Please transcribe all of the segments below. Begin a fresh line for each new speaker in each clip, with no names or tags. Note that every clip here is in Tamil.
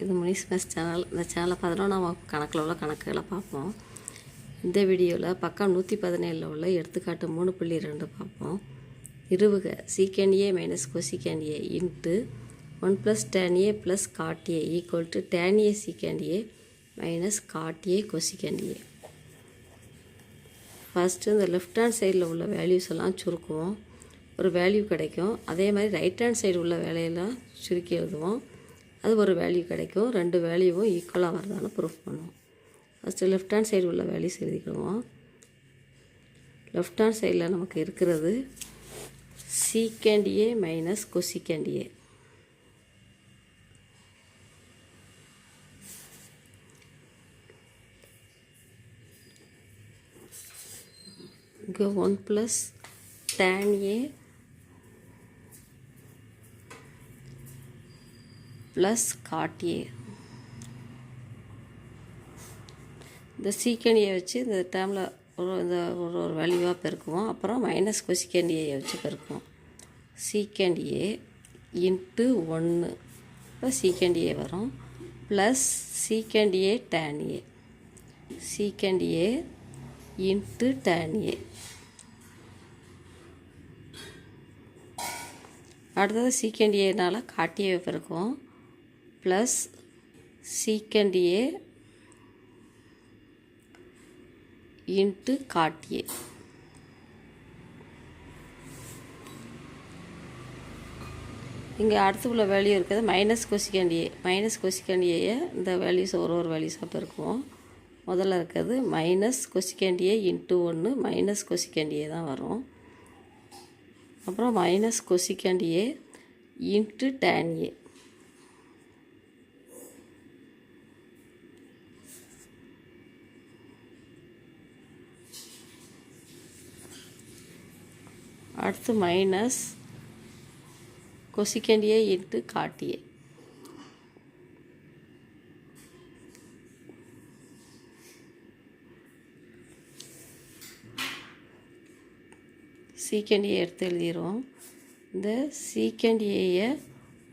இது முனிஸ் மேத்ஸ் சேனல். இந்த சேனலில் 11ஆம் வகுப்பு கணக்கில் உள்ள கணக்குகளை பார்ப்போம். இந்த வீடியோவில் பக்கம் 117 உள்ள எடுத்துக்காட்டு 3.2 பார்ப்போம். நிறுவுக secant A minus cosecant A into 1 + tan a + cot a equal to tan a secant A minus cot a cosecant A. First இந்த லெஃப்ட் ஹேண்ட் சைடில் உள்ள வேல்யூஸ் எல்லாம் சுருக்குவோம். ஒரு வேல்யூ கிடைக்கும். அதே மாதிரி ரைட் ஹேண்ட் சைடு உள்ள வேலையெல்லாம் சுருக்கி எழுதுவோம். அது ஒரு வேல்யூ கிடைக்கும். ரெண்டு வேல்யூவும் ஈக்குவலாக வருதான்னு ப்ரூஃப் பண்ணுவோம். ஃபஸ்ட்டு லெஃப்ட் ஹேண்ட் சைடு உள்ள வேல்யூஸ் எழுதிக்கிடுவோம். லெஃப்ட் ஹேண்ட் சைடில் நமக்கு இருக்கிறது சீக்கண்ட் ஏ மைனஸ் கொசிக்கண்ட் ஏ. இங்கே 1 + tan a + cot a. இந்த சீக்கண்ட் ஏ வச்சு இந்த டேர்மில் ஒரு வேல்யூவாக பெருக்குவோம். அப்புறம் மைனஸ் கொசிக்கண்ட் ஏ வச்சு பெருக்குவோம். சீக்கண்ட் ஏ இன்ட்டு 1 இப்போ சீக்கண்ட் ஏ வரும் plus secant A tan a. Secant A into tan a. அடுத்தது சீக்கண்ட் ஏனால் cot a பெருக்குவோம் plus secant A into cot a. இங்கே அடுத்து உள்ள வேல்யூ இருக்கிறது minus cosecant A. Minus cosecant ஏயை இந்த வேல்யூஸ் ஒரு வேல்யூஸாக பெருக்குவோம். முதல்ல இருக்கிறது minus cosecant A into 1 minus cosecant A தான் வரும். அப்புறம் minus cosecant A into tan a. அடுத்து minus cosecant A into cot a. Secant ஏ எடுத்து எழுதிடுவோம். இந்த சீக்கண்ட் ஏயை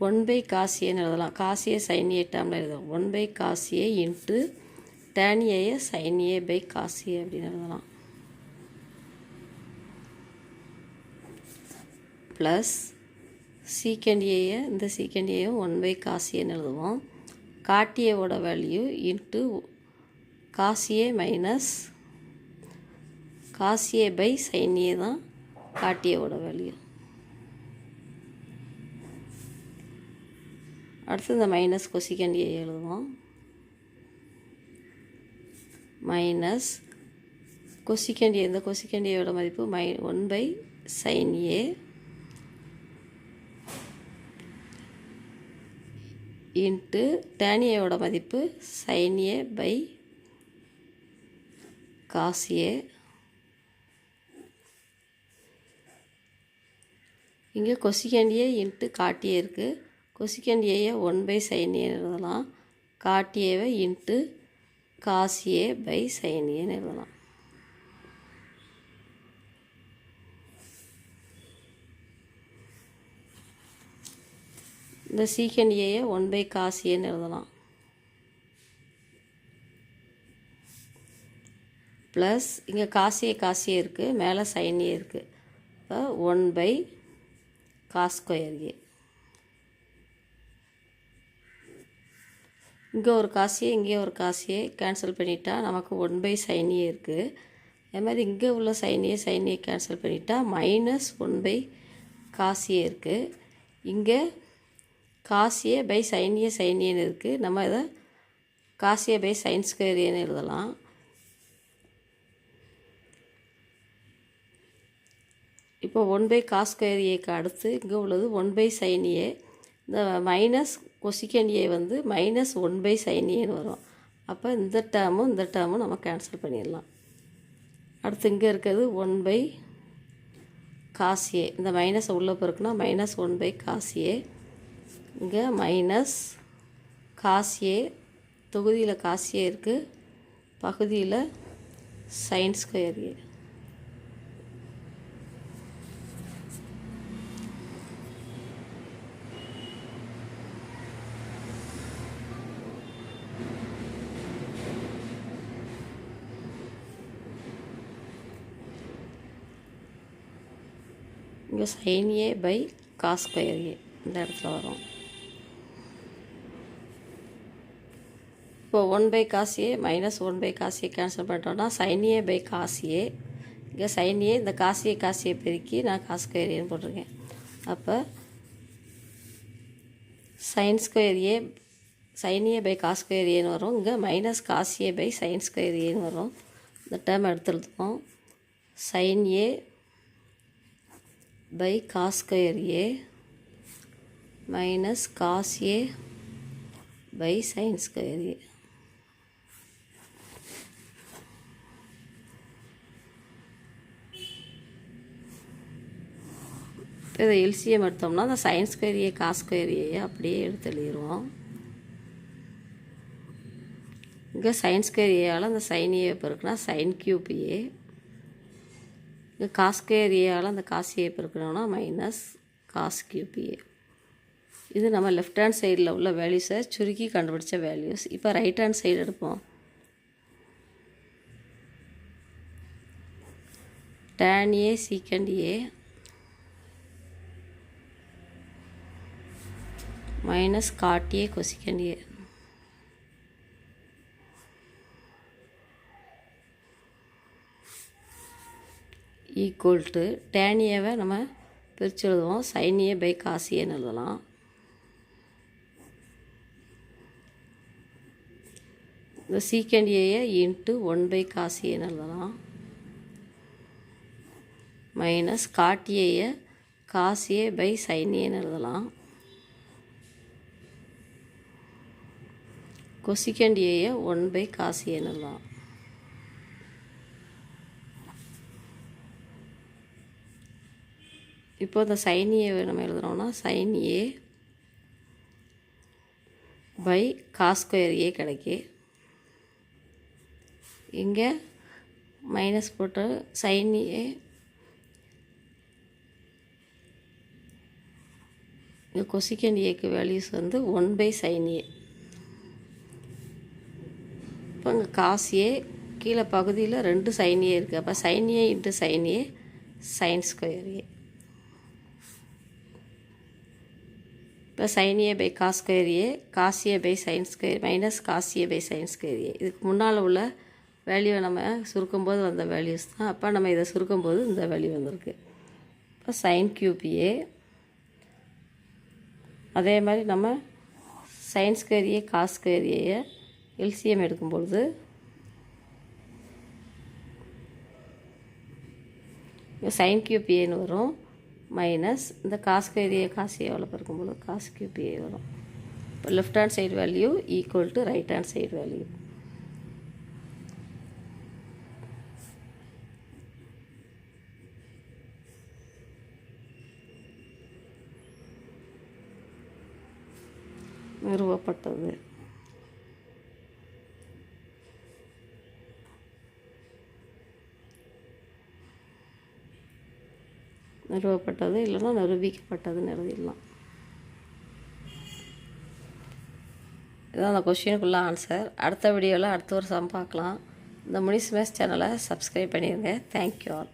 1/cos a எழுதலாம். cos a sin a டேர்மில் எழுதலாம். 1/cos a into tan a sin a/cos a அப்படின்னு எழுதலாம். ப்ளஸ் சீக்கண்ட் ஏயை இந்த சீக்கண்ட் ஏயும் 1/cos a எழுதுவோம். cot a ஓட value into cos a minus cos a/sin a தான் cot a ஓட வேல்யூ. அடுத்து இந்த மைனஸ் கொசிக்கண்ட் ஏ எழுதுவோம். மைனஸ் கொசிக்கண்ட் ஏ இந்த கொசிக்கண்ட் ஏயோட மதிப்பு 1/sin a into tan a மதிப்பு sin a/cos a. இங்கே cosecant A into cot a இருக்குது. கொசிக்கண்ட் ஏயை 1/sin a எழுதலாம். cot a into cos a/sin a எழுதலாம். இந்த சீக்கண்ட் ஏயை 1/cos a எழுதலாம். ப்ளஸ் இங்கே cos a இருக்குது, மேலே sin a இருக்குது. இப்போ 1/cos² a. இங்கே ஒரு cos a இங்கே ஒரு cos a கேன்சல் பண்ணிட்டா நமக்கு 1/sin a இருக்குது. அதே மாதிரி இங்கே உள்ள sin a கேன்சல் பண்ணிட்டா மைனஸ் 1/cos a இருக்குது. இங்கே cos a/sin a இருக்குது. நம்ம இதை cos a/sin² a எழுதலாம். இப்போ 1/cos² a அடுத்து இங்கே உள்ளது 1/sin a. இந்த மைனஸ் கொசிக்கண்ட் ஏ வந்து மைனஸ் 1/sin a வரும். அப்போ இந்த டேர்மும் நம்ம கேன்சல் பண்ணிடலாம். அடுத்து இங்கே இருக்கிறது 1/cos a. இந்த மைனஸை உள்ளே பெருக்குனா மைனஸ் 1/cos a. இங்கே மைனஸ் cos a, தொகுதியில் cos a இருக்குது, பகுதியில் sin² a. இங்கே sin A by cos square A இந்த இடத்துல வரும். இப்போ 1/cos A minus 1/cos A cancel பண்ணிட்டோம்னா sin A by cos A. இங்கே sin A இந்த cos A பெருக்கி நான் cos ஸ்கொயர் ஏன்னு போட்டிருக்கேன். அப்போ sin square A sin A by cos square ஏன்னு வரும். இங்கே minus cos A by sin square ஏன்னு வரும். இந்த டேர்ம் எடுத்துருக்கோம். sin A by cos square A minus cos A by sin square A. இதை எல்சிஎம் எடுத்தோம்னா அந்த sin square A cos square A அப்படியே எடுத்து எழுதிடுவோம். இங்கே sin ஸ்கொயர் ஏயால் அந்த sin A பெருக்குனா sin கியூப் A. இங்கே cos ஸ்கொயர் ஏயால் அந்த cos A பெருக்கணும்னா மைனஸ் cos கியூப் A. இது நம்ம லெஃப்ட் ஹேண்ட் சைடில் உள்ள வேல்யூஸை சுருக்கி கண்டுபிடிச்ச வேல்யூஸ். இப்போ ரைட் ஹேண்ட் சைடு எடுப்போம். tan A secant A minus cot A cosecant A. Equal to tan Aவை நம்ம பிரித்து எழுதுவோம். sin A பை cos Aன்னு எழுதலாம். இந்த secant Aயை இன்ட்டு 1/cos Aன்னு எழுதலாம். மைனஸ் cot Aயை cos A பை sin Aன்னு எழுதலாம். cosecant Aயை 1/cos Aன்னு எழுதலாம். இப்போ இந்த sin A நம்ம எழுதுகிறோம்னா sin A by cos square A கிடைக்கு. இங்கே மைனஸ் போட்டு sin A இங்கே cosecant Aக்கு வேல்யூஸ் வந்து 1/sin A. இப்போ இங்கே cos A கீழே பகுதியில் 2 sin A இருக்குது. அப்போ sin A into sin A sin square A. இப்போ sin A by cos square A cos A by sin square minus cos A by sin square A. இதுக்கு முன்னால் உள்ள வேல்யூவை நம்ம சுருக்கும்போது வந்த வேல்யூஸ் தான். அப்போ நம்ம இதை சுருக்கும்போது இந்த வேல்யூ வந்திருக்கு. இப்போ sin கியூப் A. அதே மாதிரி நம்ம sin square A cos square A LCM எடுக்கும்பொழுது sin கியூப் Aன்னு வரும். மைனஸ் இந்த cos square A cos A எவ்வளோ பெருக்கும்போது cos கியூப் A வரும். இப்போ left hand side value equal to right hand side value. நிறுவப்பட்டது. நிறுவப்பட்டது இல்லைன்னா நிரூபிக்கப்பட்டதுன்னு எழுதிடலாம். இதான் அந்த கொஸ்டினுக்குள்ள ஆன்சர். அடுத்த வீடியோவில் அடுத்த ஒரு சம் பார்க்கலாம். இந்த முனிஸ் மேத்ஸ் சேனலை சப்ஸ்கிரைப் பண்ணிடுங்க. Thank you all.